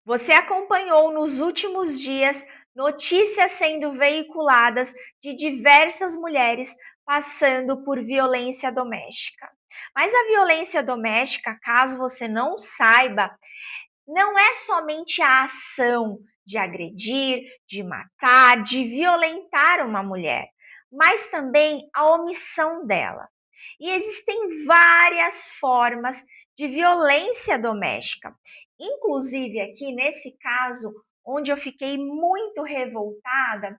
Você acompanhou nos últimos dias notícias sendo veiculadas de diversas mulheres passando por violência doméstica. Mas a violência doméstica, caso você não saiba, não é somente a ação de agredir, de matar, de violentar uma mulher, mas também a omissão dela. E existem várias formas de violência doméstica. Inclusive aqui nesse caso, onde eu fiquei muito revoltada,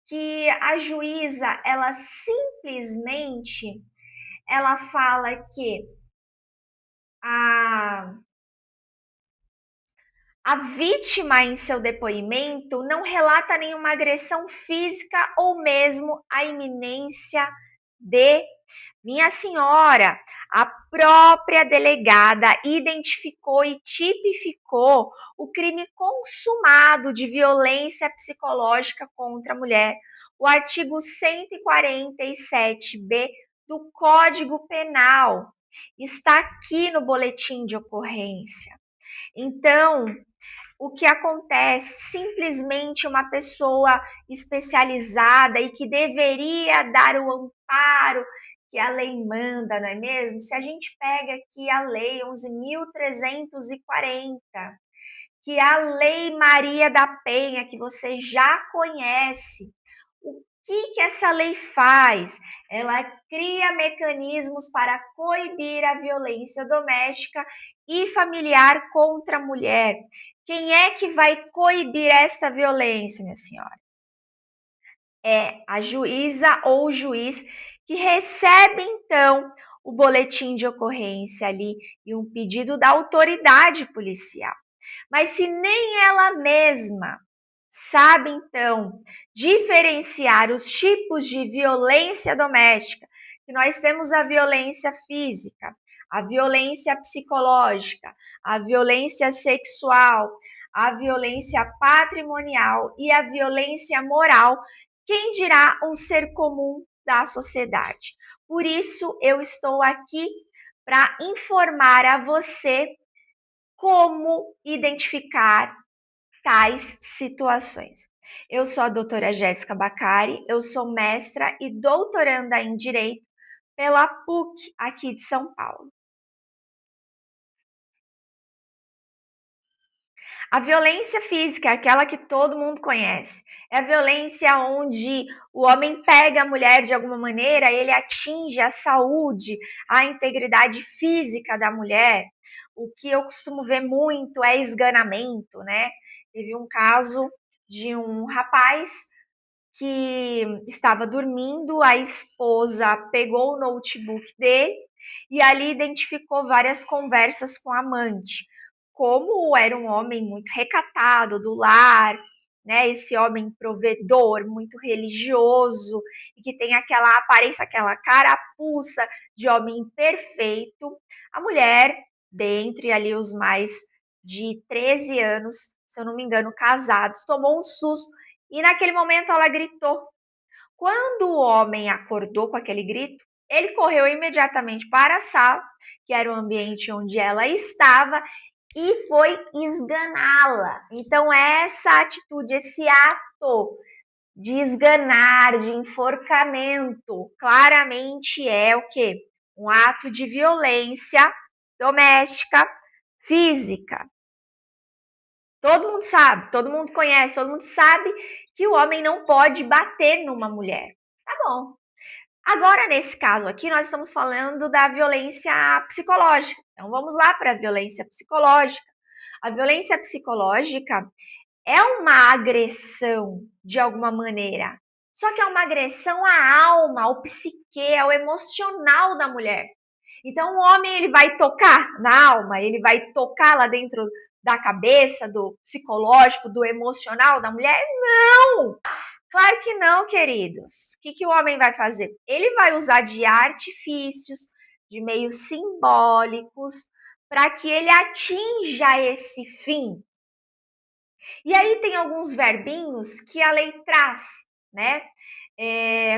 que a juíza, ela simplesmente, ela fala que a A vítima, em seu depoimento, não relata nenhuma agressão física ou mesmo a iminência de minha senhora. A própria delegada identificou e tipificou o crime consumado de violência psicológica contra a mulher. O artigo 147b do Código Penal está aqui no boletim de ocorrência. Então, o que acontece? Simplesmente uma pessoa especializada e que deveria dar o amparo que a lei manda, não é mesmo? Se a gente pega aqui a lei 11.340, que é a Lei Maria da Penha, que você já conhece, o que essa lei faz? Ela cria mecanismos para coibir a violência doméstica e familiar contra a mulher. Quem é que vai coibir esta violência, minha senhora? É a juíza ou o juiz que recebe, então, o boletim de ocorrência ali e um pedido da autoridade policial. Mas se nem ela mesma sabe, então, diferenciar os tipos de violência doméstica, que nós temos a violência física, a violência psicológica, a violência sexual, a violência patrimonial e a violência moral, quem dirá um ser comum da sociedade? Por isso, eu estou aqui para informar a você como identificar tais situações. Eu sou a doutora Jéssica Bacari, eu sou mestra e doutoranda em Direito pela PUC aqui de São Paulo. A violência física é aquela que todo mundo conhece. É a violência onde o homem pega a mulher de alguma maneira, ele atinge a saúde, a integridade física da mulher. O que eu costumo ver muito é esganamento, né? Teve um caso de um rapaz que estava dormindo, a esposa pegou o notebook dele e ali identificou várias conversas com a amante. Como era um homem muito recatado do lar, né? Esse homem provedor, muito religioso e que tem aquela aparência, aquela carapuça de homem perfeito, a mulher, dentre ali os mais de 13 anos, se eu não me engano, casados, tomou um susto e naquele momento ela gritou. Quando o homem acordou com aquele grito, ele correu imediatamente para a sala, que era o ambiente onde ela estava, e foi esganá-la. Então, essa atitude, esse ato de esganar, de enforcamento, claramente é o quê? Um ato de violência doméstica física. Todo mundo sabe, todo mundo conhece, todo mundo sabe que o homem não pode bater numa mulher. Tá bom. Agora, nesse caso aqui, nós estamos falando da violência psicológica. Então, vamos lá para a violência psicológica. A violência psicológica é uma agressão, de alguma maneira. Só que é uma agressão à alma, ao psique, ao emocional da mulher. Então, o homem ele vai tocar na alma, ele vai tocar lá dentro da cabeça, do psicológico, do emocional da mulher? Não! Claro que não, queridos. O que o homem vai fazer? Ele vai usar de artifícios, de meios simbólicos, para que ele atinja esse fim. E aí tem alguns verbinhos que a lei traz, né?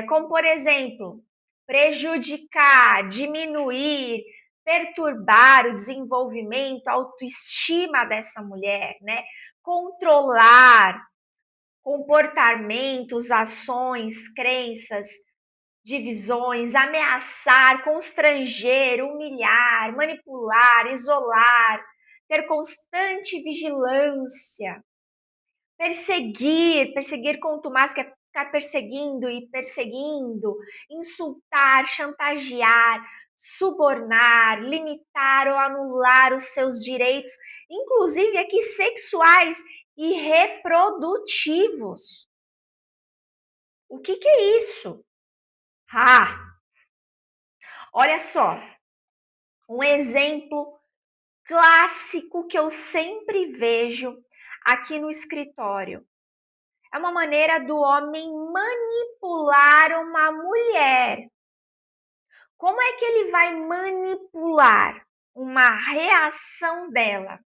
Como, por exemplo, prejudicar, diminuir, perturbar o desenvolvimento, a autoestima dessa mulher, né? Controlar comportamentos, ações, crenças, divisões, ameaçar, constranger, humilhar, manipular, isolar, ter constante vigilância, perseguir contumaz, que é ficar perseguindo e perseguindo, insultar, chantagear, subornar, limitar ou anular os seus direitos, inclusive aqui sexuais e reprodutivos. O que é isso? Olha só, um exemplo clássico que eu sempre vejo aqui no escritório. É uma maneira do homem manipular uma mulher. Como é que ele vai manipular uma reação dela?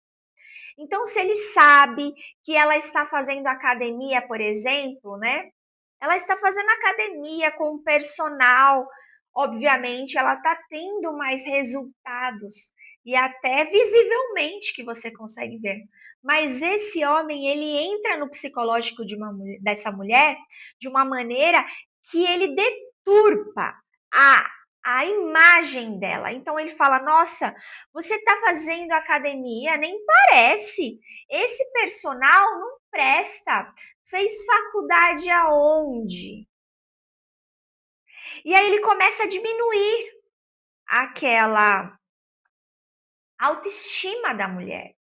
Então, se ele sabe que ela está fazendo academia, por exemplo, né? Ela está fazendo academia com o personal, obviamente ela está tendo mais resultados e até visivelmente que você consegue ver. Mas esse homem, ele entra no psicológico dessa mulher de uma maneira que ele deturpa a imagem dela. Então ele fala: nossa, você está fazendo academia? Nem parece. Esse personal não presta. Fez faculdade aonde? E aí ele começa a diminuir aquela autoestima da mulher.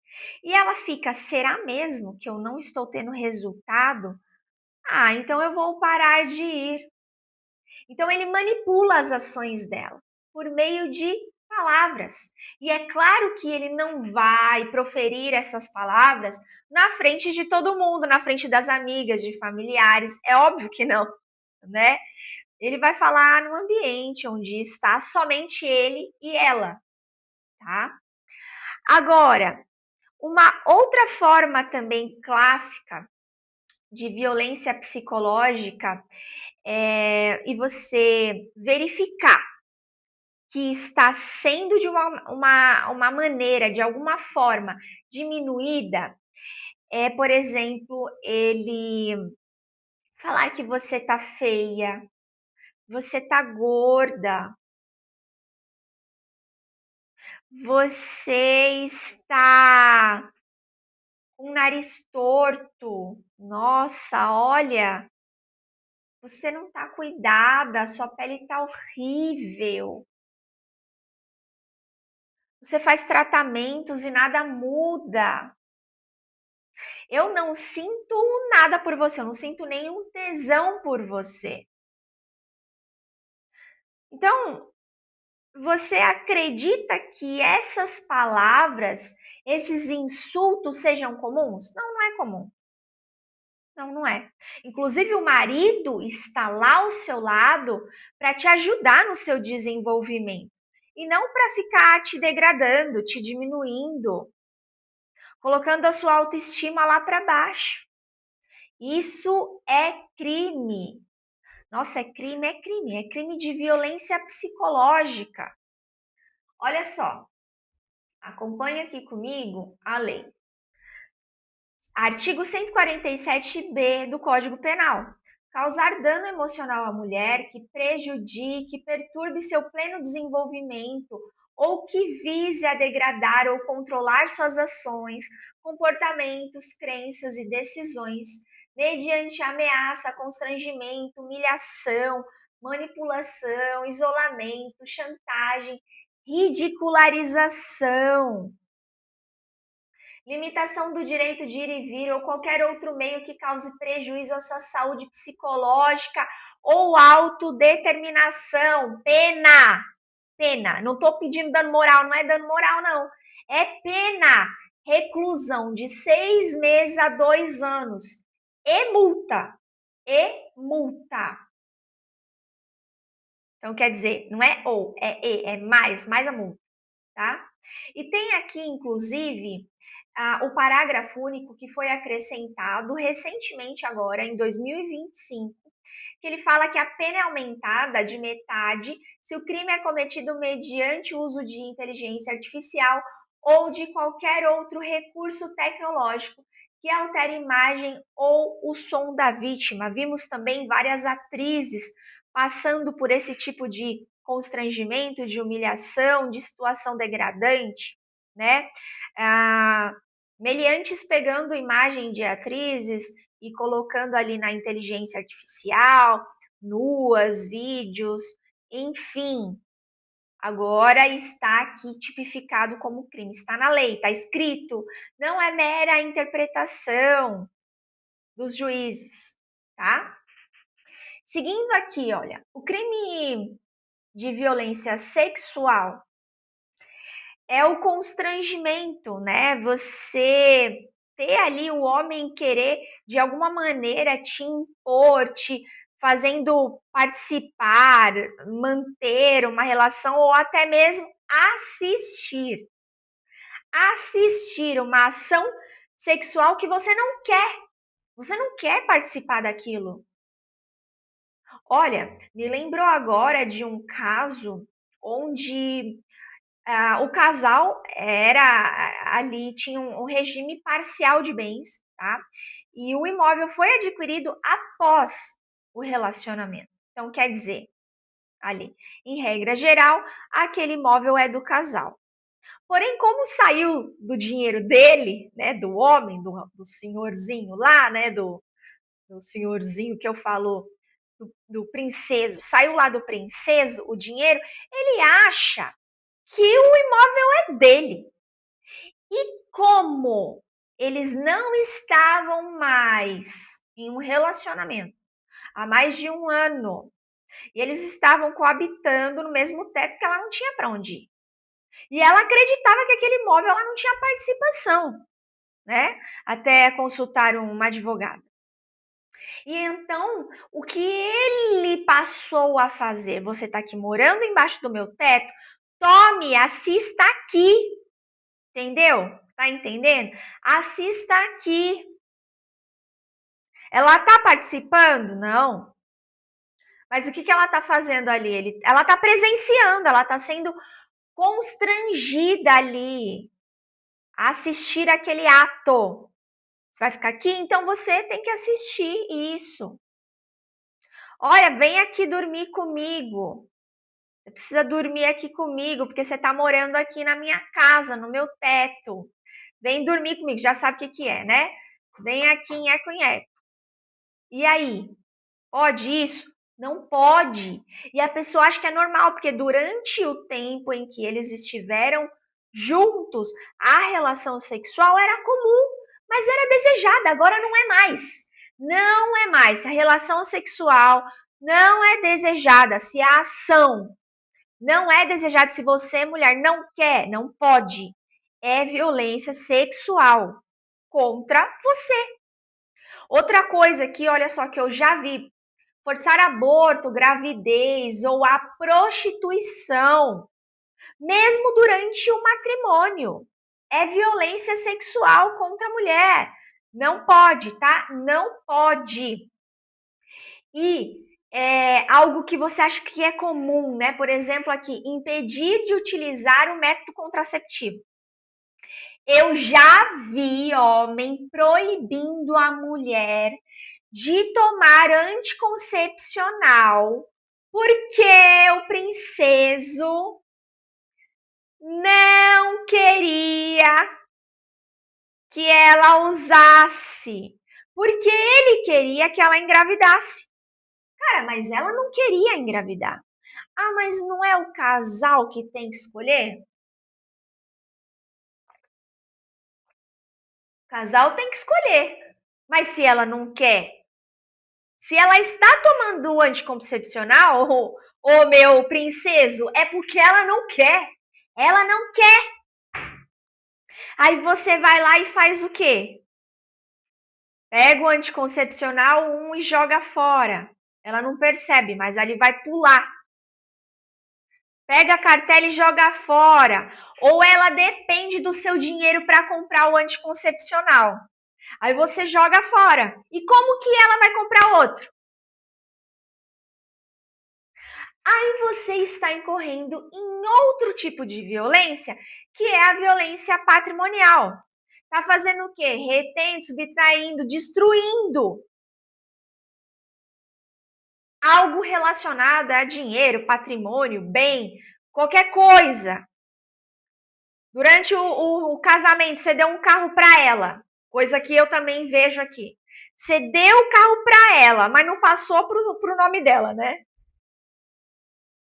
E ela fica: será mesmo que eu não estou tendo resultado? Então eu vou parar de ir. Então ele manipula as ações dela por meio de palavras. E é claro que ele não vai proferir essas palavras na frente de todo mundo, na frente das amigas, de familiares. É óbvio que não, né? Ele vai falar no ambiente onde está somente ele e ela, tá? Agora, uma outra forma também clássica de violência psicológica e você verificar que está sendo de uma maneira, de alguma forma, diminuída, por exemplo, ele falar que você tá feia, você tá gorda, você está com o nariz torto, nossa, olha, você não tá cuidada, sua pele tá horrível. Você faz tratamentos e nada muda. Eu não sinto nada por você, eu não sinto nenhum tesão por você. Então, você acredita que essas palavras, esses insultos sejam comuns? Não, não é comum. Não, não é. Inclusive, o marido está lá ao seu lado para te ajudar no seu desenvolvimento e não para ficar te degradando, te diminuindo, colocando a sua autoestima lá para baixo. Isso é crime. Nossa, é crime, é crime. É crime de violência psicológica. Olha só, acompanha aqui comigo a lei. Artigo 147b do Código Penal. Causar dano emocional à mulher que prejudique, perturbe seu pleno desenvolvimento ou que vise a degradar ou controlar suas ações, comportamentos, crenças e decisões, mediante ameaça, constrangimento, humilhação, manipulação, isolamento, chantagem, ridicularização, limitação do direito de ir e vir ou qualquer outro meio que cause prejuízo à sua saúde psicológica ou autodeterminação. Pena! Pena. Não estou pedindo dano moral, não é dano moral, não. É pena. Reclusão de 6 meses a 2 anos. E multa. E multa. Então, quer dizer, não é ou, é mais a multa, tá? E tem aqui, inclusive, o parágrafo único que foi acrescentado recentemente agora, em 2025, que ele fala que a pena é aumentada de metade se o crime é cometido mediante o uso de inteligência artificial ou de qualquer outro recurso tecnológico que altere a imagem ou o som da vítima. Vimos também várias atrizes passando por esse tipo de constrangimento, de humilhação, de situação degradante, né? Meliantes pegando imagem de atrizes e colocando ali na inteligência artificial, nuas, vídeos, enfim. Agora está aqui tipificado como crime, está na lei, está escrito, não é mera interpretação dos juízes, tá? Seguindo aqui, olha, o crime de violência sexual é o constrangimento, né? Você ter ali o homem querer de alguma maneira te impor, te fazendo participar, manter uma relação ou até mesmo assistir. Assistir uma ação sexual que você não quer. Você não quer participar daquilo. Olha, me lembrou agora de um caso onde o casal era ali, tinha um regime parcial de bens, tá? E o imóvel foi adquirido após o relacionamento. Então, quer dizer, ali, em regra geral, aquele imóvel é do casal. Porém, como saiu do dinheiro dele, né, do homem, do senhorzinho lá, né, do senhorzinho que eu falo, do princeso, saiu lá do princeso o dinheiro, ele acha que o imóvel é dele. E como eles não estavam mais em um relacionamento há mais de um ano, e eles estavam coabitando no mesmo teto que ela não tinha para onde ir. E ela acreditava que aquele imóvel ela não tinha participação, né? Até consultar uma advogada. E então, o que ele passou a fazer? Você está aqui morando embaixo do meu teto? Tome, assista aqui. Entendeu? Tá entendendo? Assista aqui. Ela tá participando? Não. Mas o que ela tá fazendo ali? Ela tá presenciando, ela tá sendo constrangida ali a assistir aquele ato. Você vai ficar aqui? Então você tem que assistir isso. Olha, vem aqui dormir comigo. Você precisa dormir aqui comigo, porque você tá morando aqui na minha casa, no meu teto. Vem dormir comigo, já sabe o que é, né? Vem aqui, nheco-nheco. E aí? Pode isso? Não pode. E a pessoa acha que é normal, porque durante o tempo em que eles estiveram juntos, a relação sexual era comum, mas era desejada, agora não é mais. Não é mais. Se a relação sexual não é desejada, se a ação não é desejada, se você, mulher, não quer, não pode, é violência sexual contra você. Outra coisa que, olha só, que eu já vi, forçar aborto, gravidez ou a prostituição, mesmo durante o matrimônio, é violência sexual contra a mulher. Não pode, tá? Não pode. E algo que você acha que é comum, né? Por exemplo, aqui, impedir de utilizar o método contraceptivo. Eu já vi homem proibindo a mulher de tomar anticoncepcional porque o princeso não queria que ela usasse, porque ele queria que ela engravidasse. Cara, mas ela não queria engravidar. Ah, mas não é o casal que tem que escolher? O casal tem que escolher. Mas se ela não quer, se ela está tomando o anticoncepcional, ô meu princeso, é porque ela não quer. Ela não quer. Aí você vai lá e faz o quê? Pega o anticoncepcional e joga fora. Ela não percebe, mas ali vai pular. Pega a cartela e joga fora. Ou ela depende do seu dinheiro para comprar o anticoncepcional. Aí você joga fora. E como que ela vai comprar outro? Aí você está incorrendo em outro tipo de violência, que é a violência patrimonial. Tá fazendo o quê? Retendo, subtraindo, destruindo algo relacionado a dinheiro, patrimônio, bem, qualquer coisa. Durante o casamento, você deu um carro para ela, coisa que eu também vejo aqui. Você deu o carro para ela, mas não passou pro nome dela, né?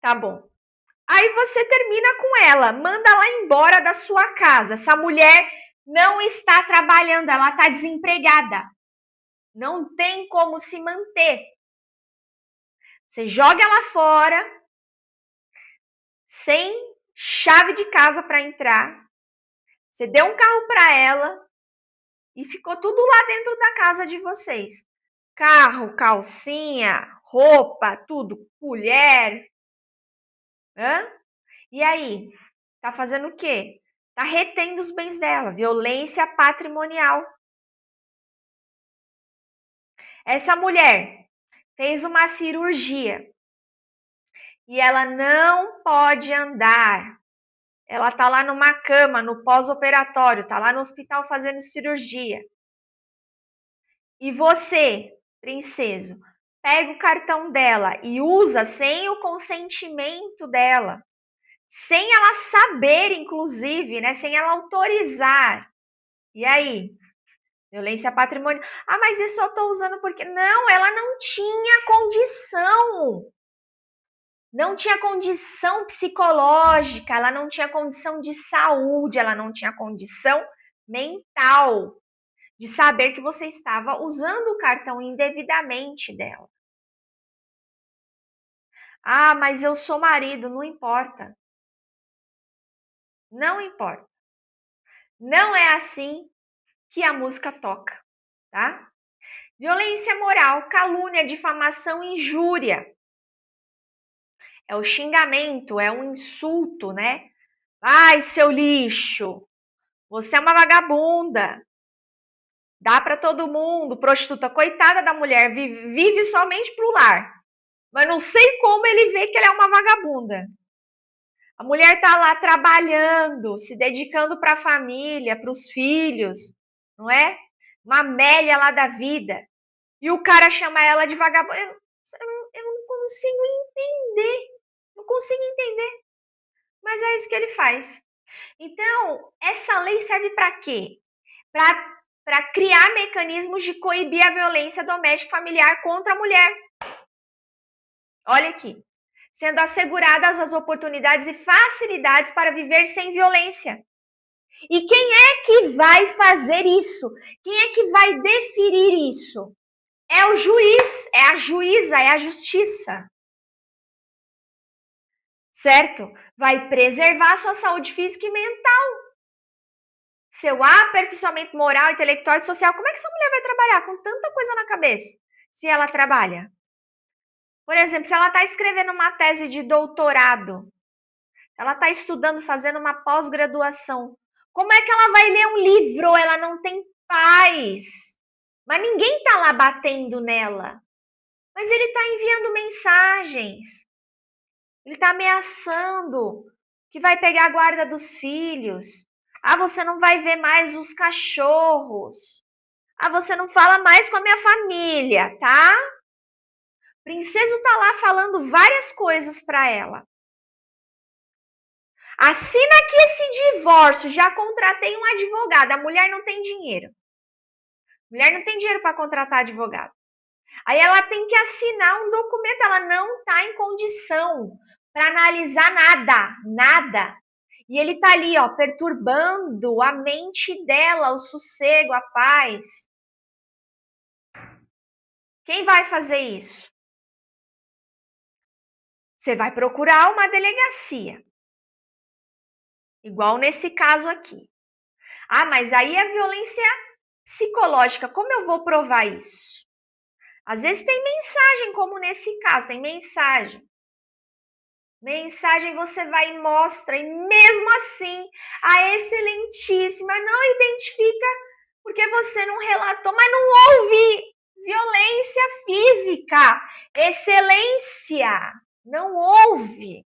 Tá bom. Aí você termina com ela, manda ela embora da sua casa. Essa mulher não está trabalhando, ela está desempregada. Não tem como se manter. Você joga ela fora, sem chave de casa para entrar. Você deu um carro para ela e ficou tudo lá dentro da casa de vocês. Carro, calcinha, roupa, tudo, colher. Hã? E aí? Tá fazendo o quê? Tá retendo os bens dela, violência patrimonial. Essa mulher fez uma cirurgia e ela não pode andar. Ela tá lá numa cama, no pós-operatório, tá lá no hospital fazendo cirurgia. E você, princeso, pega o cartão dela e usa sem o consentimento dela, sem ela saber, inclusive, né? Sem ela autorizar. E aí? Violência patrimonial. Ah, mas isso eu tô usando porque... Não, ela não tinha condição. Não tinha condição psicológica, ela não tinha condição de saúde, ela não tinha condição mental de saber que você estava usando o cartão indevidamente dela. Ah, mas eu sou marido, não importa. Não importa. Não é assim que a música toca, tá? Violência moral, calúnia, difamação, injúria. É o xingamento, é um insulto, né? Ai, seu lixo, você é uma vagabunda. Dá para todo mundo, prostituta, coitada da mulher, vive somente pro lar. Mas não sei como ele vê que ela é uma vagabunda. A mulher tá lá trabalhando, se dedicando para a família, para os filhos, não é? Uma Amélia lá da vida. E o cara chama ela de vagabunda. Eu não consigo entender. Não consigo entender. Mas é isso que ele faz. Então, essa lei serve para quê? Para criar mecanismos de coibir a violência doméstica familiar contra a mulher. Olha aqui. Sendo asseguradas as oportunidades e facilidades para viver sem violência. E quem é que vai fazer isso? Quem é que vai definir isso? É o juiz, é a juíza, é a justiça. Certo? Vai preservar sua saúde física e mental. Seu aperfeiçoamento moral, intelectual e social. Como é que essa mulher vai trabalhar com tanta coisa na cabeça se ela trabalha? Por exemplo, se ela está escrevendo uma tese de doutorado, ela está estudando, fazendo uma pós-graduação, como é que ela vai ler um livro? Ela não tem paz. Mas ninguém está lá batendo nela. Mas ele está enviando mensagens. Ele está ameaçando que vai pegar a guarda dos filhos. Ah, você não vai ver mais os cachorros. Ah, você não fala mais com a minha família, tá? O princeso tá lá falando várias coisas para ela. Assina aqui esse divórcio, já contratei um advogado. A mulher não tem dinheiro. A mulher não tem dinheiro para contratar advogado. Aí ela tem que assinar um documento, ela não tá em condição para analisar nada. E ele tá ali, ó, perturbando a mente dela, o sossego, a paz. Quem vai fazer isso? Você vai procurar uma delegacia. Igual nesse caso aqui. Ah, mas aí é violência psicológica. Como eu vou provar isso? Às vezes tem mensagem, como nesse caso, tem mensagem. Mensagem você vai e mostra, e mesmo assim, a excelentíssima não identifica porque você não relatou, mas não houve violência física, excelência, Não houve.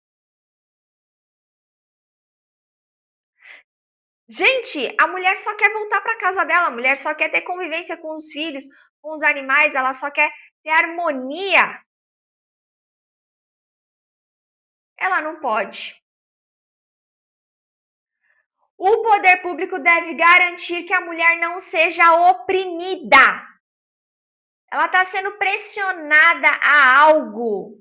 Gente, a mulher só quer voltar para casa dela, a mulher só quer ter convivência com os filhos, com os animais, ela só quer ter harmonia. Ela não pode. O poder público deve garantir que a mulher não seja oprimida. Ela está sendo pressionada a algo.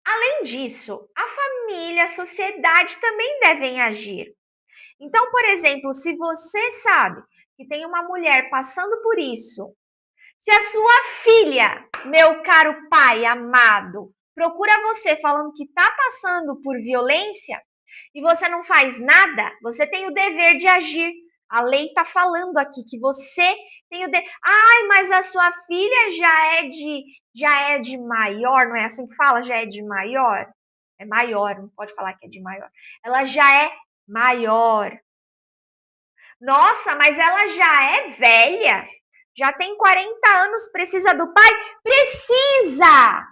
Além disso, a família, a sociedade também devem agir. Então, por exemplo, se você sabe que tem uma mulher passando por isso, se a sua filha, meu caro pai amado, procura você falando que está passando por violência e você não faz nada, você tem o dever de agir. A lei está falando aqui que você tem o dever. Ai, mas a sua filha já é de maior, não é assim que fala? Já é de maior? É maior, não pode falar que é de maior. Ela já é maior. Nossa, mas ela já é velha. Já tem 40 anos, precisa do pai? Precisa!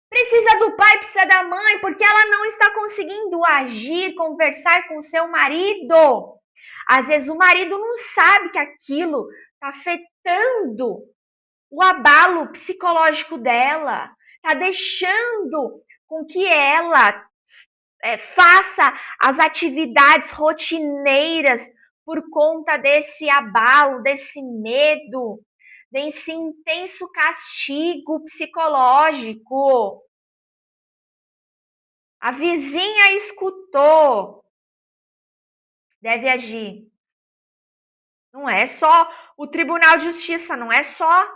Precisa do pai, precisa da mãe, porque ela não está conseguindo agir, conversar com seu marido. Às vezes o marido não sabe que aquilo está afetando o abalo psicológico dela, está deixando com que ela faça as atividades rotineiras por conta desse abalo, desse medo, desse intenso castigo psicológico. A vizinha escutou, deve agir. Não é só o Tribunal de Justiça, não é só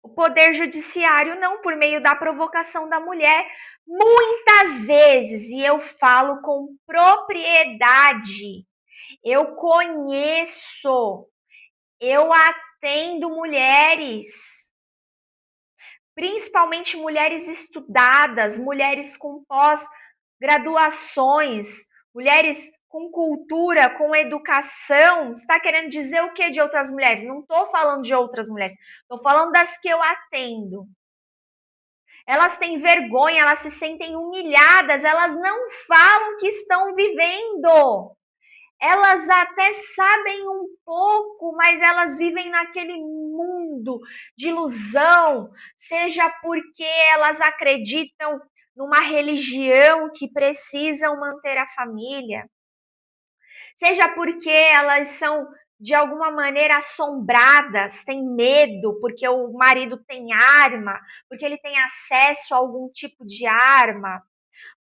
o Poder Judiciário, não, por meio da provocação da mulher. Muitas vezes, e eu falo com propriedade, eu conheço, eu atendo mulheres, principalmente mulheres estudadas, mulheres com pós-graduações, mulheres com cultura, com educação. Você está querendo dizer o que de outras mulheres? Não estou falando de outras mulheres, estou falando das que eu atendo. Elas têm vergonha, elas se sentem humilhadas, elas não falam que estão vivendo. Elas até sabem um pouco, mas elas vivem naquele mundo de ilusão, seja porque elas acreditam numa religião que precisam manter a família, seja porque elas são de alguma maneira assombradas, têm medo porque o marido tem arma, porque ele tem acesso a algum tipo de arma,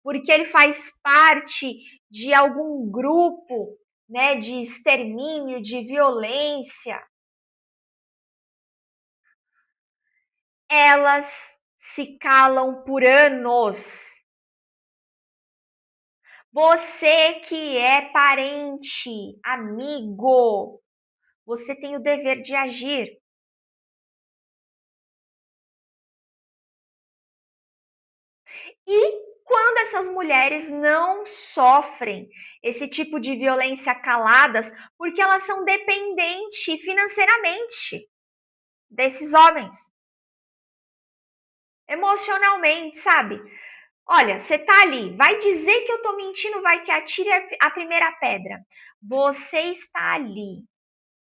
porque ele faz parte de algum grupo, né, de extermínio, de violência. Elas se calam por anos. Você que é parente, amigo, você tem o dever de agir. E quando essas mulheres não sofrem esse tipo de violência caladas, porque elas são dependentes financeiramente desses homens, emocionalmente, sabe? Olha, você tá ali, vai dizer que eu tô mentindo, vai que atire a primeira pedra. Você está ali,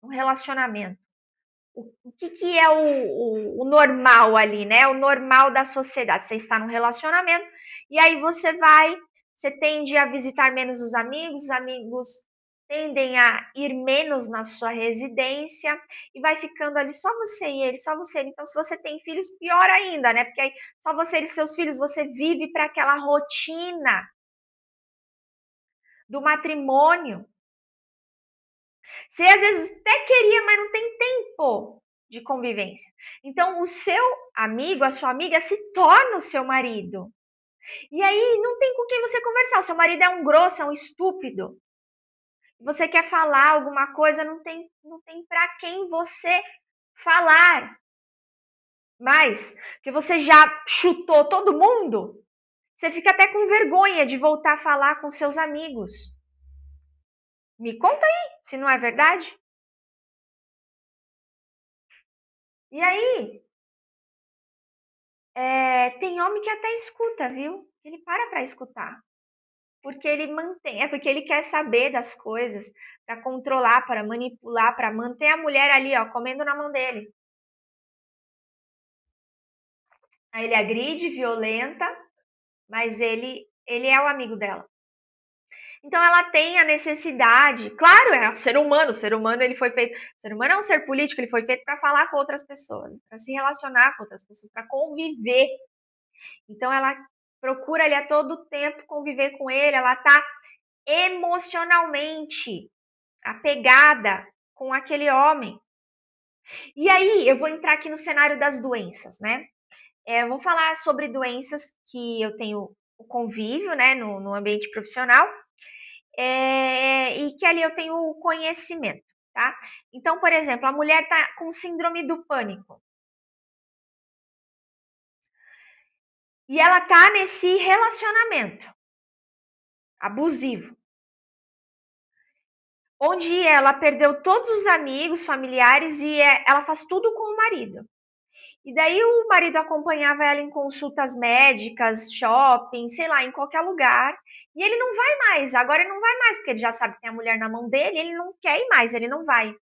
no relacionamento. O que é o normal ali, né? O normal da sociedade. Você está num relacionamento e aí você tende a visitar menos os amigos tendem a ir menos na sua residência e vai ficando ali só você e ele, só você e ele. Então, se você tem filhos, pior ainda, né? Porque aí só você e seus filhos, você vive para aquela rotina do matrimônio. Você às vezes até queria, mas não tem tempo de convivência. Então, o seu amigo, a sua amiga se torna o seu marido. E aí não tem com quem você conversar. O seu marido é um grosso, é um estúpido. Você quer falar alguma coisa, não tem para quem você falar. Mas que você já chutou todo mundo, você fica até com vergonha de voltar a falar com seus amigos. Me conta aí, se não é verdade. E aí, Tem homem que até escuta, viu? Ele para escutar. Porque ele mantém, porque ele quer saber das coisas, para controlar, para manipular, para manter a mulher ali, ó, comendo na mão dele. Aí ele agride, violenta, mas ele é o amigo dela. Então ela tem a necessidade, claro, é o ser humano ele foi feito, o ser humano é um ser político, ele foi feito para falar com outras pessoas, para se relacionar com outras pessoas, para conviver. Então ela procura ali a todo tempo conviver com ele, ela tá emocionalmente apegada com aquele homem. E aí eu vou entrar aqui no cenário das doenças, né? Vou falar sobre doenças que eu tenho o convívio, né, no ambiente profissional, e que ali eu tenho o conhecimento, tá? Então, por exemplo, a mulher tá com síndrome do pânico. E ela tá nesse relacionamento abusivo, onde ela perdeu todos os amigos, familiares e ela faz tudo com o marido. E daí o marido acompanhava ela em consultas médicas, shopping, sei lá, em qualquer lugar. E ele não vai mais, agora ele não vai mais, porque ele já sabe que tem a mulher na mão dele, ele não quer ir mais, ele não vai.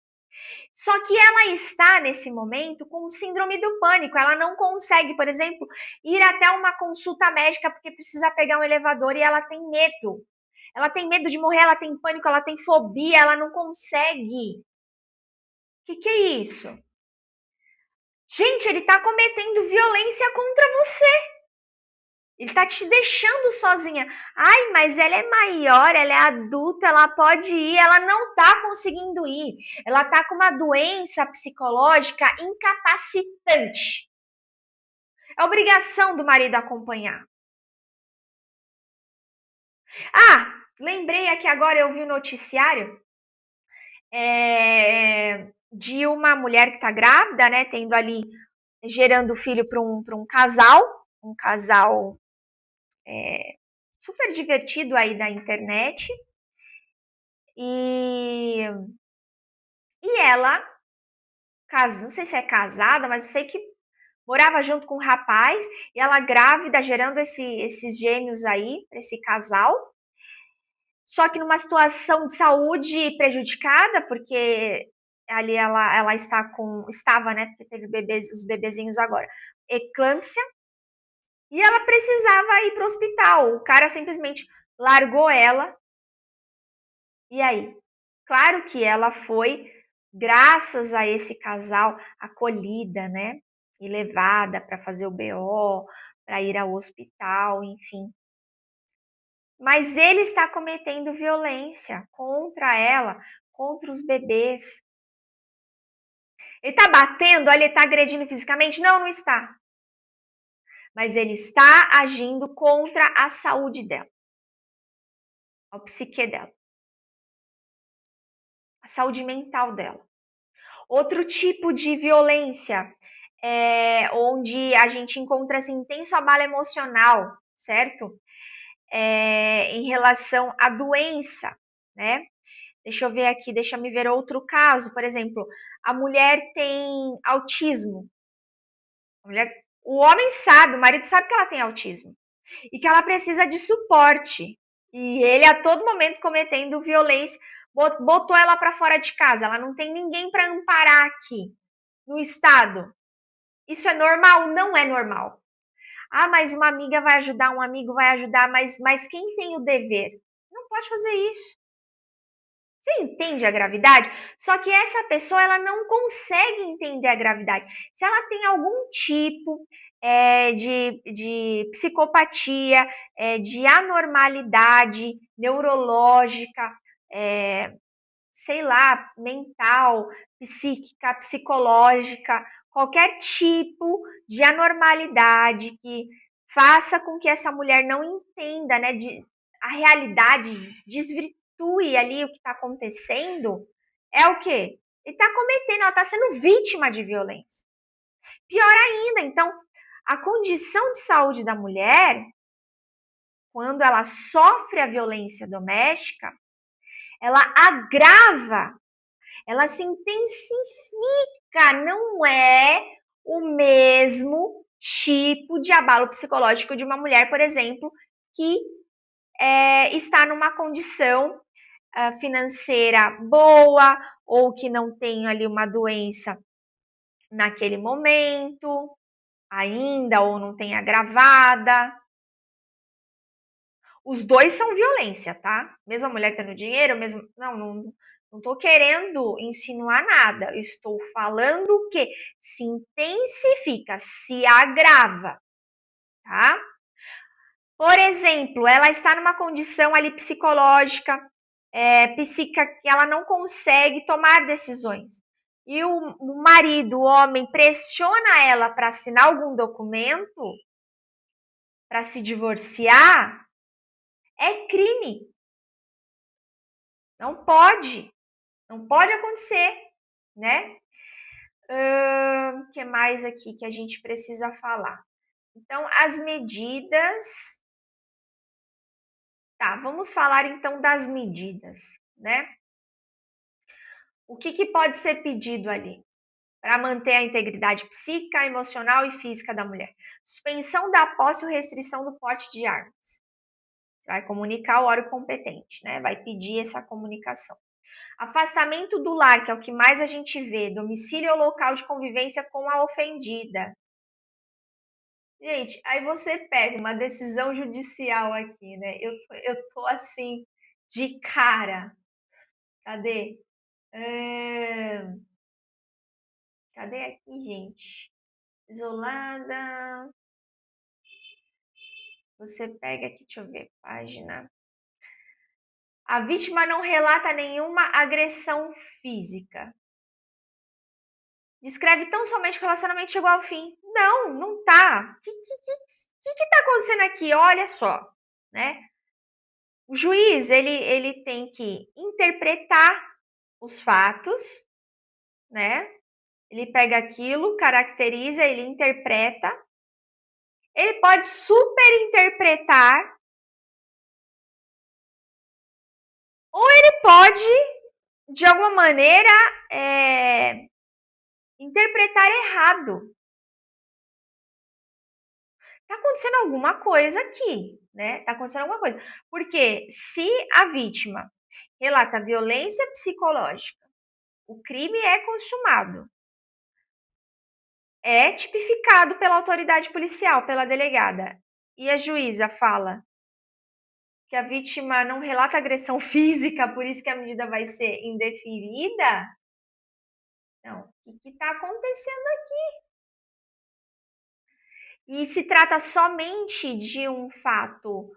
Só que ela está nesse momento com síndrome do pânico. Ela não consegue, por exemplo, ir até uma consulta médica porque precisa pegar um elevador e ela tem medo. Ela tem medo de morrer, ela tem pânico, ela tem fobia, ela não consegue. O que é isso? Gente, ele tá cometendo violência contra você. Ele tá te deixando sozinha. Ai, mas ela é maior, ela é adulta, ela pode ir, ela não tá conseguindo ir. Ela tá com uma doença psicológica incapacitante. É obrigação do marido acompanhar. Ah, lembrei aqui agora, eu vi o noticiário de uma mulher que tá grávida, né, tendo ali, gerando filho para um casal super divertido aí da internet. E ela, não sei se é casada, mas eu sei que morava junto com um rapaz, e ela grávida, gerando esses gêmeos aí, para esse casal. Só que numa situação de saúde prejudicada, porque ali ela estava, né, porque teve os bebezinhos agora, eclâmpsia, e ela precisava ir para o hospital. O cara simplesmente largou ela. E aí? Claro que ela foi, graças a esse casal, acolhida, né? E levada para fazer o BO, para ir ao hospital, enfim. Mas ele está cometendo violência contra ela, contra os bebês. Ele está batendo, ele está agredindo fisicamente? Não, não está. Mas ele está agindo contra a saúde dela, a psique dela, a saúde mental dela. Outro tipo de violência onde a gente encontra assim, intenso abalo emocional, certo? Em relação à doença, né? Deixa eu ver aqui, deixa me ver outro caso. Por exemplo, a mulher tem autismo. O homem sabe, o marido sabe que ela tem autismo e que ela precisa de suporte. E ele a todo momento cometendo violência, botou ela para fora de casa. Ela não tem ninguém para amparar aqui no estado. Isso é normal? Não é normal. Ah, mas uma amiga vai ajudar, um amigo vai ajudar, mas quem tem o dever? Não pode fazer isso. Você entende a gravidade? Só que essa pessoa ela não consegue entender a gravidade. Se ela tem algum tipo de psicopatia, de anormalidade neurológica, sei lá, mental, psíquica, psicológica, qualquer tipo de anormalidade que faça com que essa mulher não entenda, né, a realidade, desvirtue ali o que está acontecendo, é o quê? Ele está cometendo, ela está sendo vítima de violência. Pior ainda, então, a condição de saúde da mulher, quando ela sofre a violência doméstica, ela agrava, ela se intensifica, não é o mesmo tipo de abalo psicológico de uma mulher, por exemplo, que está numa condição financeira boa ou que não tem ali uma doença naquele momento ainda ou não tem agravada. Os dois são violência, tá? Mesmo a mulher tendo dinheiro, mesmo. Não tô querendo insinuar nada. Eu estou falando que se intensifica, se agrava, tá? Por exemplo, ela está numa condição ali psicológica, psíquica, que ela não consegue tomar decisões. E o marido, o homem, pressiona ela para assinar algum documento, para se divorciar, é crime. Não pode. Não pode acontecer, né? O que mais aqui que a gente precisa falar? Então, as medidas. Tá, vamos falar então das medidas, né? O que pode ser pedido ali para manter a integridade psíquica, emocional e física da mulher? Suspensão da posse ou restrição do porte de armas. Você vai comunicar ao órgão competente, né? Vai pedir essa comunicação. Afastamento do lar, que é o que mais a gente vê, domicílio ou local de convivência com a ofendida. Gente, aí você pega uma decisão judicial aqui, né? Eu tô assim, de cara. Cadê? Cadê aqui, gente? Isolada. Você pega aqui, deixa eu ver, página. A vítima não relata nenhuma agressão física. Descreve tão somente que o relacionamento chegou ao fim. Não, não tá. O que tá acontecendo aqui? Olha só, né? O juiz, ele tem que interpretar os fatos, né? Ele pega aquilo, caracteriza, ele interpreta. Ele pode superinterpretar ou ele pode, de alguma maneira, interpretar errado. Tá acontecendo alguma coisa aqui, né? Tá acontecendo alguma coisa. Porque se a vítima relata violência psicológica, o crime é consumado, é tipificado pela autoridade policial, pela delegada, e a juíza fala que a vítima não relata agressão física, por isso que a medida vai ser indeferida. Não, o que está acontecendo aqui? E se trata somente de um fato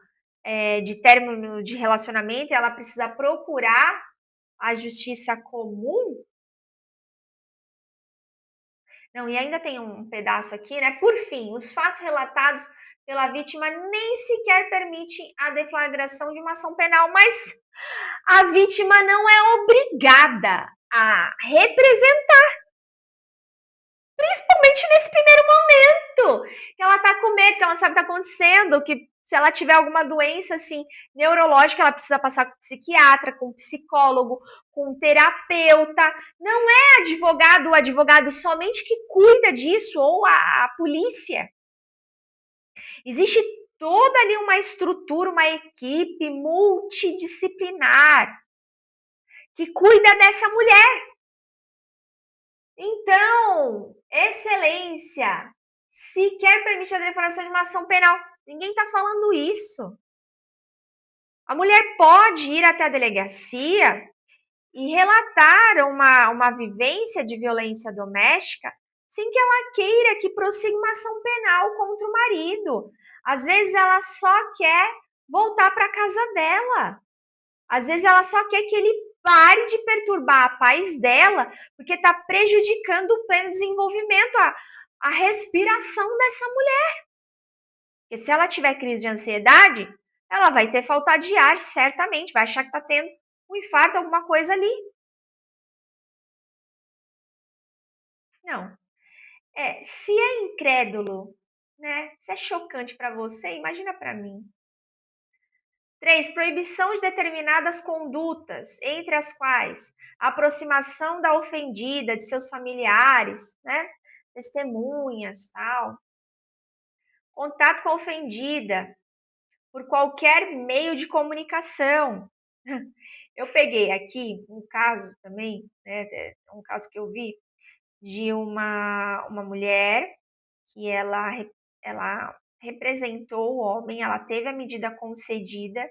de término de relacionamento, e ela precisa procurar a justiça comum. Não, e ainda tem um pedaço aqui, né? Por fim, os fatos relatados pela vítima nem sequer permitem a deflagração de uma ação penal, mas a vítima não é obrigada a representar, principalmente nesse primeiro momento, que ela tá com medo, que ela sabe o que tá acontecendo, que se ela tiver alguma doença assim neurológica, ela precisa passar com psiquiatra, com psicólogo, com terapeuta. Não é advogado, o advogado somente que cuida disso, ou a polícia. Existe toda ali uma estrutura, uma equipe multidisciplinar que cuida dessa mulher. Então, excelência, sequer permite a deflagração de uma ação penal. Ninguém está falando isso. A mulher pode ir até a delegacia e relatar uma vivência de violência doméstica sem que ela queira que prossiga uma ação penal contra o marido. Às vezes ela só quer voltar para a casa dela. Às vezes ela só quer que ele pare de perturbar a paz dela, porque está prejudicando o pleno desenvolvimento, a respiração dessa mulher. Porque se ela tiver crise de ansiedade, ela vai ter falta de ar, certamente, vai achar que está tendo um infarto, alguma coisa ali. Não. Se é incrédulo, né? Se é chocante para você, imagina para mim. 3. Proibição de determinadas condutas, entre as quais a aproximação da ofendida, de seus familiares, né? Testemunhas, tal. contato com a ofendida por qualquer meio de comunicação. Eu peguei aqui um caso também, né, um caso que eu vi de uma mulher que ela representou o homem, ela teve a medida concedida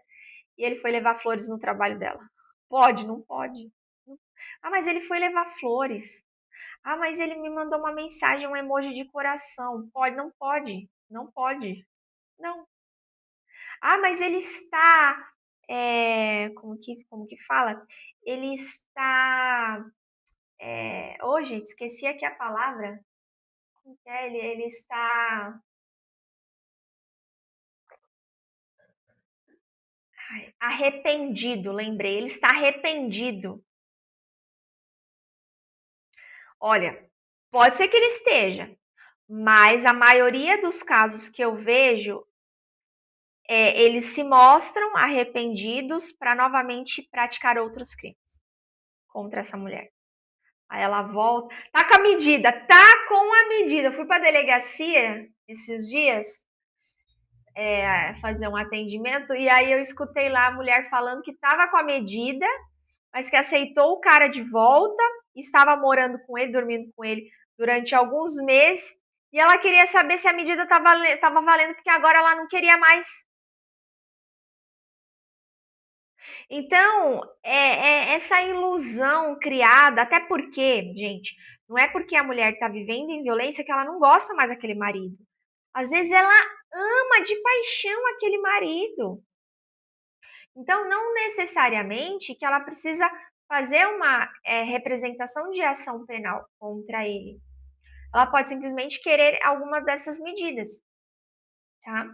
e ele foi levar flores no trabalho dela. Pode? Não pode. Ah, mas ele foi levar flores. Ah, mas ele me mandou uma mensagem, um emoji de coração. Pode? Não pode. Não pode. Não. Ah, mas ele está. Como que fala? Ele está. Oh, gente, esqueci aqui a palavra. Como que é? Ele está. Arrependido, lembrei. Ele está arrependido. Olha, pode ser que ele esteja, mas a maioria dos casos que eu vejo, eles se mostram arrependidos para novamente praticar outros crimes contra essa mulher. Aí ela volta, tá com a medida, tá com a medida. Eu fui para a delegacia esses dias fazer um atendimento e aí eu escutei lá a mulher falando que tava com a medida, mas que aceitou o cara de volta, estava morando com ele, dormindo com ele durante alguns meses, e ela queria saber se a medida estava valendo, porque agora ela não queria mais. Então, essa ilusão criada, até porque, gente, não é porque a mulher está vivendo em violência que ela não gosta mais daquele marido. Às vezes ela ama de paixão aquele marido. Então, não necessariamente que ela precisa fazer uma representação de ação penal contra ele. Ela pode simplesmente querer alguma dessas medidas, tá?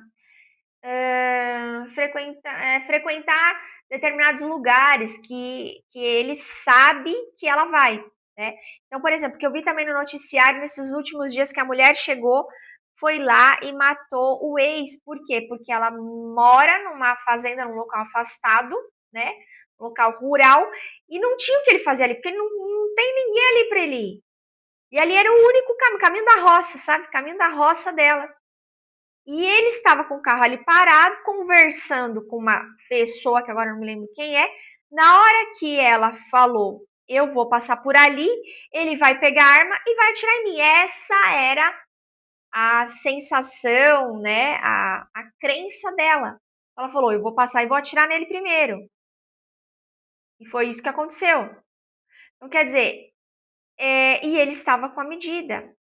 Frequentar determinados lugares que ele sabe que ela vai, né? Então, por exemplo, que eu vi também no noticiário nesses últimos dias que a mulher chegou, foi lá e matou o ex. Por quê? Porque ela mora numa fazenda, num local afastado, né? Um local rural, e não tinha o que ele fazer ali, porque não tem ninguém ali para ele ir. E ali era o único caminho da roça, sabe? Caminho da roça dela. E ele estava com o carro ali parado, conversando com uma pessoa, que agora não me lembro quem é. Na hora que ela falou, eu vou passar por ali, ele vai pegar a arma e vai atirar em mim. Essa era a sensação, né, a crença dela. Ela falou, eu vou passar e vou atirar nele primeiro. E foi isso que aconteceu. Então, quer dizer, e ele estava com a medida.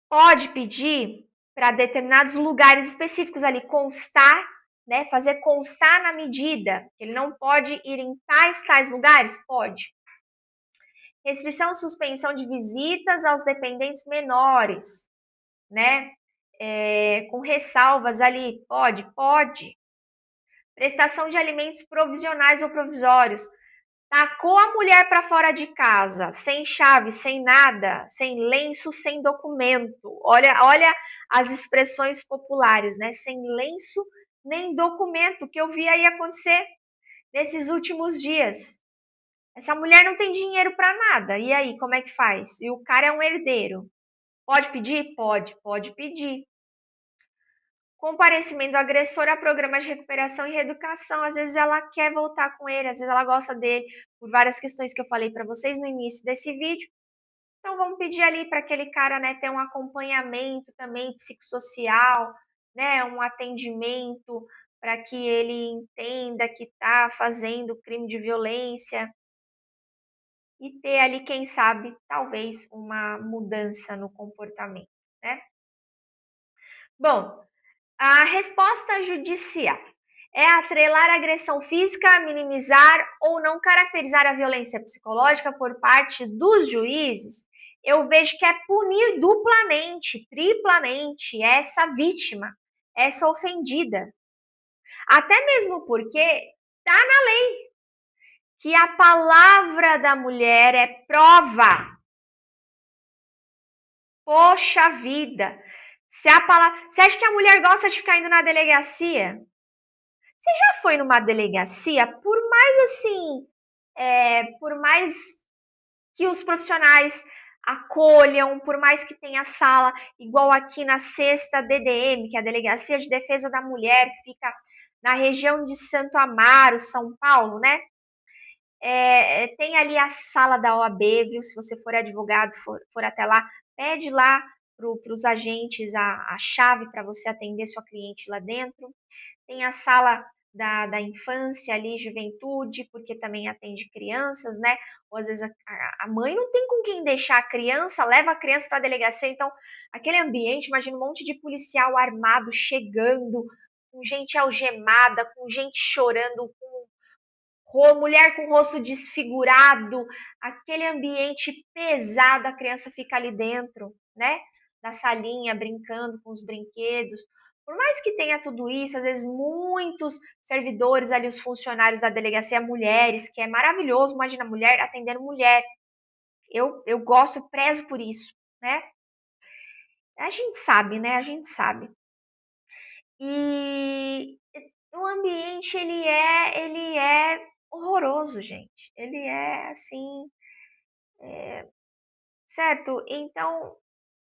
Pode pedir para determinados lugares específicos ali constar, né, fazer constar na medida. Ele não pode ir em tais lugares? Pode. Restrição, suspensão de visitas aos dependentes menores, né? Com ressalvas ali, pode. Prestação de alimentos provisionais ou provisórios. Tacou a mulher para fora de casa, sem chave, sem nada, sem lenço, sem documento. Olha as expressões populares, né? Sem lenço nem documento, que eu vi aí acontecer nesses últimos dias. Essa mulher não tem dinheiro para nada. E aí, como é que faz? E o cara é um herdeiro. Pode pedir? Pode pedir. Comparecimento do agressor a programas de recuperação e reeducação. Às vezes ela quer voltar com ele, às vezes ela gosta dele, por várias questões que eu falei para vocês no início desse vídeo. Então vamos pedir ali para aquele cara, né, ter um acompanhamento também psicossocial, né, um atendimento para que ele entenda que está fazendo crime de violência e ter ali, quem sabe, talvez uma mudança no comportamento, né? Bom, a resposta judicial é atrelar a agressão física, minimizar ou não caracterizar a violência psicológica por parte dos juízes. Eu vejo que é punir duplamente, triplamente essa vítima, essa ofendida. Até mesmo porque está na lei que a palavra da mulher é prova. Poxa vida! Você acha que a mulher gosta de ficar indo na delegacia? Você já foi numa delegacia? Por mais que os profissionais acolham, por mais que tenha sala, igual aqui na 6ª DDM, que é a Delegacia de Defesa da Mulher, que fica na região de Santo Amaro, São Paulo, né? Tem ali a sala da OAB, viu? Se você for advogado, for até lá, pede lá para os agentes a chave para você atender sua cliente lá dentro. Tem a sala da infância ali, juventude, porque também atende crianças, né? Ou às vezes a mãe não tem com quem deixar a criança, leva a criança para a delegacia, então aquele ambiente, imagina um monte de policial armado chegando, com gente algemada, com gente chorando, com mulher com o rosto desfigurado, aquele ambiente pesado, a criança fica ali dentro, né? Da salinha, brincando com os brinquedos. Por mais que tenha tudo isso, às vezes muitos servidores ali, os funcionários da delegacia, mulheres, que é maravilhoso, imagina mulher atendendo mulher. Eu gosto, prezo por isso, né? A gente sabe, né? A gente sabe. E o ambiente, ele é horroroso, gente. Ele é assim, certo? Então,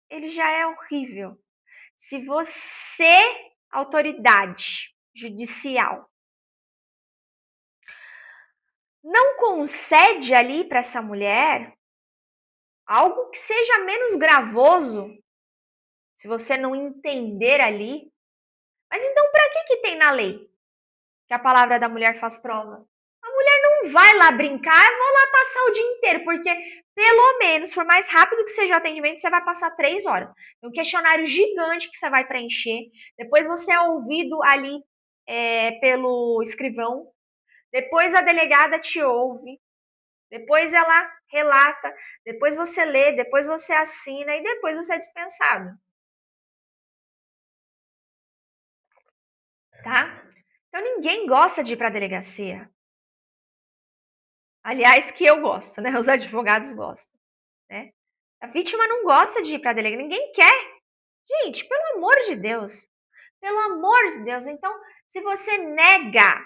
ele já é horrível. Se você, autoridade judicial, não concede ali para essa mulher algo que seja menos gravoso, se você não entender ali, mas então para que tem na lei que a palavra da mulher faz prova? A mulher não vai lá brincar, eu vou lá passar o dia inteiro, porque pelo menos, por mais rápido que seja o atendimento, você vai passar 3 horas. Tem um questionário gigante que você vai preencher, depois você é ouvido ali pelo escrivão, depois a delegada te ouve, depois ela relata, depois você lê, depois você assina e depois você é dispensado. Tá? Então ninguém gosta de ir para a delegacia. Aliás, que eu gosto, né? Os advogados gostam, né? A vítima não gosta de ir para a delegacia, ninguém quer. Gente, pelo amor de Deus. Pelo amor de Deus. Então, se você nega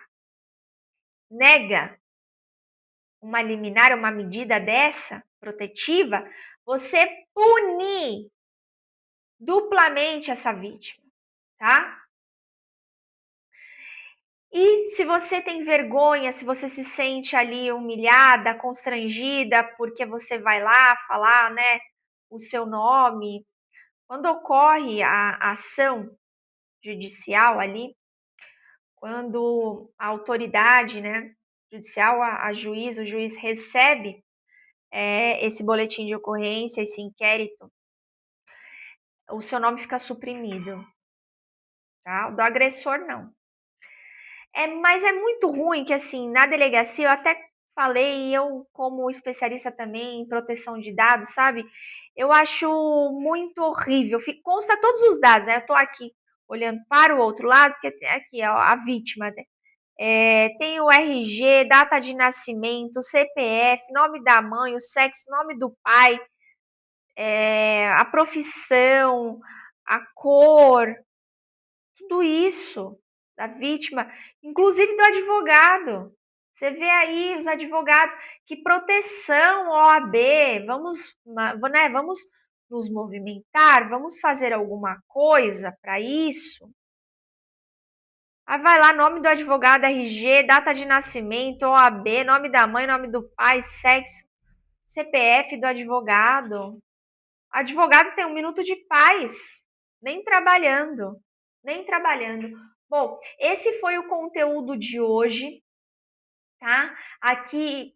uma liminar, uma medida dessa, protetiva, você pune duplamente essa vítima, tá? E se você tem vergonha, se você se sente ali humilhada, constrangida, porque você vai lá falar, né, o seu nome, quando ocorre a ação judicial ali, quando a autoridade, né, judicial, a juiz, o juiz recebe esse boletim de ocorrência, esse inquérito, o seu nome fica suprimido, tá? O do agressor não. Mas é muito ruim que, assim, na delegacia, eu até falei, eu como especialista também em proteção de dados, sabe? Eu acho muito horrível. Consta todos os dados, né? Eu tô aqui olhando para o outro lado, porque aqui, ó, a vítima, né? Tem o RG, data de nascimento, CPF, nome da mãe, o sexo, nome do pai, a profissão, a cor, tudo isso da vítima, inclusive do advogado. Você vê aí os advogados, que proteção, OAB, vamos nos movimentar, vamos fazer alguma coisa para isso. Vai lá, nome do advogado, RG, data de nascimento, OAB, nome da mãe, nome do pai, sexo, CPF do advogado. Advogado tem 1 minuto de paz, nem trabalhando, nem trabalhando. Bom, esse foi o conteúdo de hoje, tá? Aqui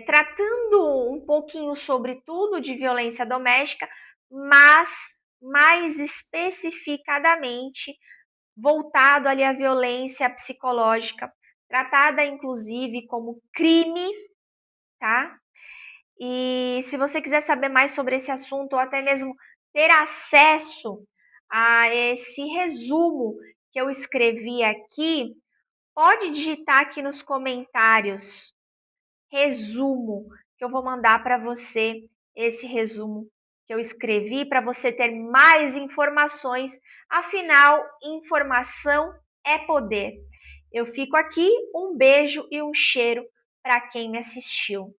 tratando um pouquinho sobre tudo de violência doméstica, mas mais especificadamente voltado ali à violência psicológica, tratada inclusive como crime, tá? E se você quiser saber mais sobre esse assunto ou até mesmo ter acesso a esse resumo que eu escrevi aqui, pode digitar aqui nos comentários resumo, que eu vou mandar para você esse resumo que eu escrevi para você ter mais informações. Afinal, informação é poder. Eu fico aqui, um beijo e um cheiro para quem me assistiu.